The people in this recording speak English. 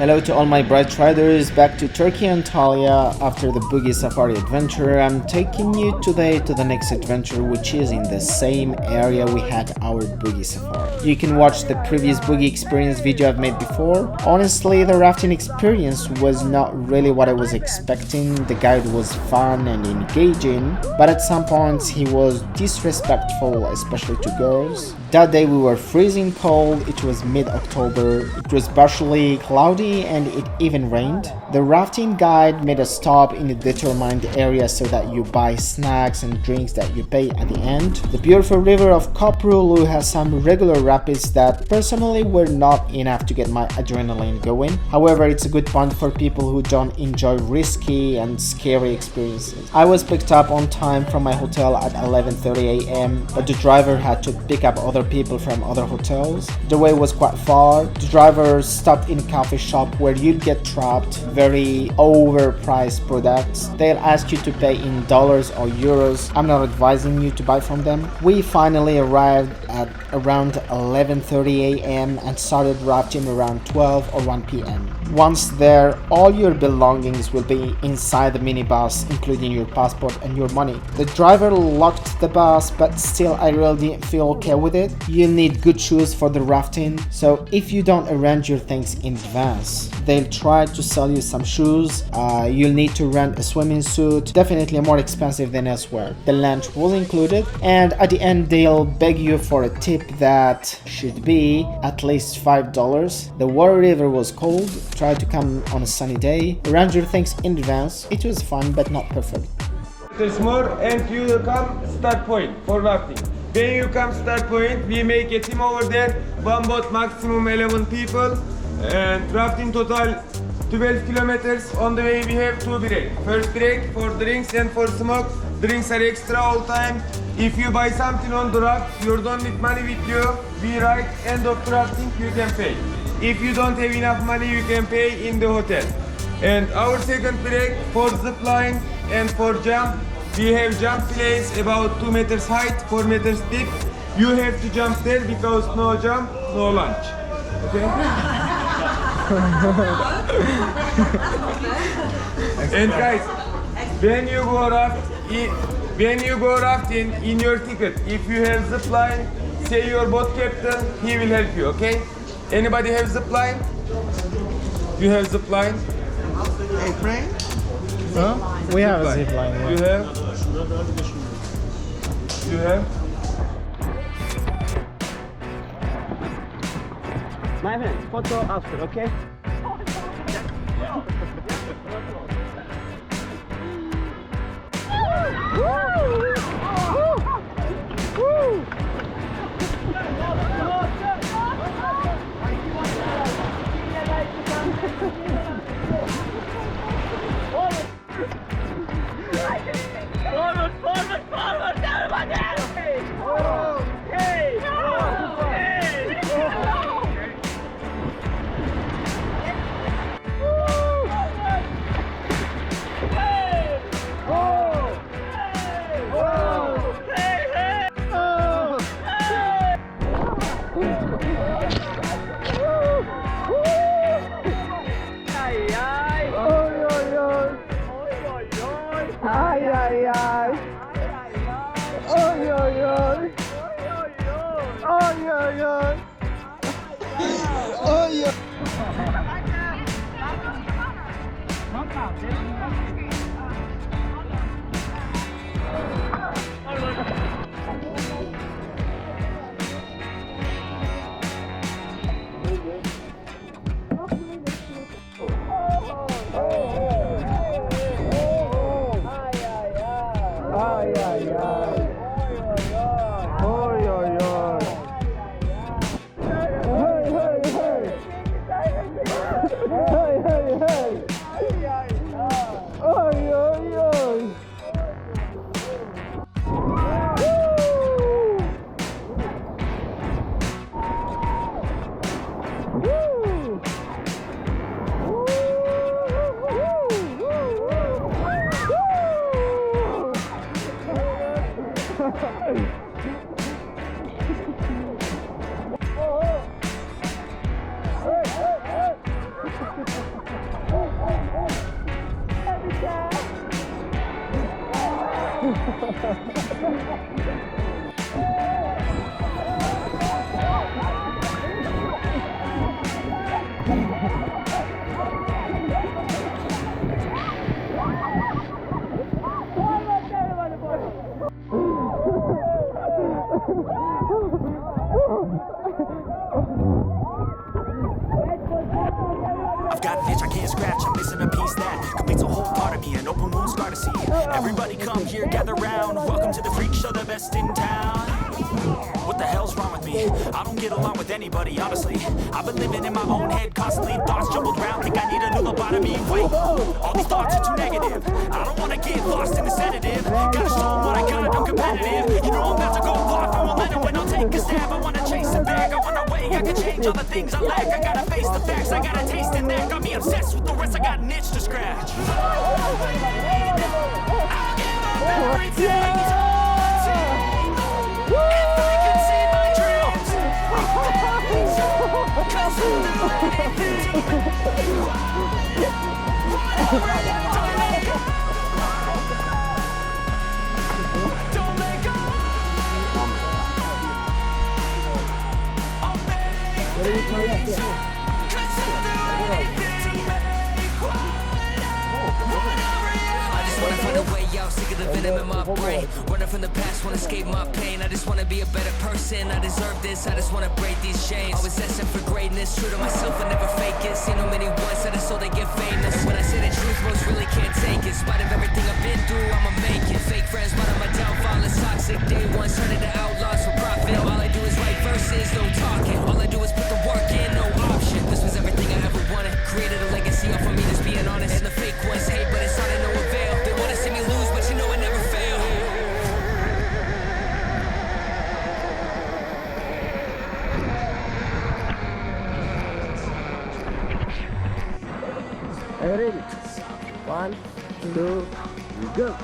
Hello to all my bright riders, back to Turkey Antalya after the boogie safari adventure. I'm taking you today to the next adventure, which is in the same area we had our boogie safari. You can watch the previous boogie experience video I've made before. Honestly, the rafting experience was not really what I was expecting. The guide was fun and engaging, but at some points he was disrespectful, especially to girls. That day we were freezing cold, it was mid-October, it was partially cloudy and it even rained. The rafting guide made a stop in a determined area so that you buy snacks and drinks that you pay at the end. The beautiful river of Köprülü has some regular rapids that personally were not enough to get my adrenaline going. However, it's a good point for people who don't enjoy risky and scary experiences. I was picked up on time from my hotel at 11:30 a.m. but the driver had to pick up other people from other hotels. The way was quite far. The driver stopped in a coffee shop where you'd get trapped very overpriced products. They'll ask you to pay in dollars or euros. I'm not advising you to buy from them. We finally arrived at around 11:30 a.m. and started rafting around 12 or 1 p.m. Once there, all your belongings will be inside the minibus, including your passport and your money. The driver locked the bus, but still I really didn't feel okay with it. You'll need good shoes for the rafting, so if you don't arrange your things in advance, they'll try to sell you some shoes. You'll need to rent a swimming suit, definitely more expensive than elsewhere. The lunch was included, and at the end they'll beg you for a tip that should be at least $5. The water river was cold. Try to come on a sunny day. Arrange your things in advance. It was fun but not perfect. There's more, and you will come start point for rafting. When you come start point, we make a team over there. One boat, maximum 11 people, and rafting total 12 kilometers. On the way we have 2 breaks. First break for drinks and for smoke. Drinks are extra all time. If you buy something on the raft, you don't need money with you. We write end of the rafting, you can pay. If you don't have enough money, you can pay in the hotel. And our second break for zip line and for jump, we have jump place about 2 meters height, 4 meters deep. You have to jump there because no jump, no lunch. Okay? And guys, when you go rafting in your ticket, if you have zip line, say your boat captain, he will help you. Okay? Anybody have zip line? You have zip line? Hey, Frank? Huh? We have a zip line. You have? You have? My friend, photo after, okay? I've got an itch I can't scratch, I'm missing a piece that completes a whole part of me, an open wound scar to see. Everybody come here, gather round, welcome to the freak show, the best in town. What the hell's wrong with me? I don't get along with anybody, honestly. I've been living in my own head constantly, thoughts jumbled round, think I need a new lobotomy. Wait, all these thoughts are too negative, I don't wanna get lost in the sedative. Gotta show 'em what I got, I'm competitive. You know I'm about to go off, I won't let it win, I'll take a stab. I wanna chase a bag, I wanna weigh, I can change all the things I lack. I gotta face the facts, I got a taste in that. Got me obsessed with the rest, I got an itch to scratch. I'll give up everything. If I could see my dreams, cause I'll do anything. Don't let go. I'll make peace. Cause I'll do anything to make I just wanna find a way out, sick of the venom in my brain. Running from the past, wanna escape my pain. I just wanna be a better person, I deserve this. I just wanna break these chains. Always asking for greatness, true to myself, I never fake it. Seen no many ones that are so they get famous. And when I say the truth, most really can't take it. In spite of everything I've been through, I'ma make it. Fake friends, part of my downfall is toxic. Day one, turn into outlaws for profit. All I do is write verses, no talking. All I do is put the work in, no option. This was everything I ever wanted. Created a legacy off of me, just being honest. And the fake ones hate, but it's all to no avail. They wanna see me lose, but you know I never fail. Are you ready? 1, 2, go.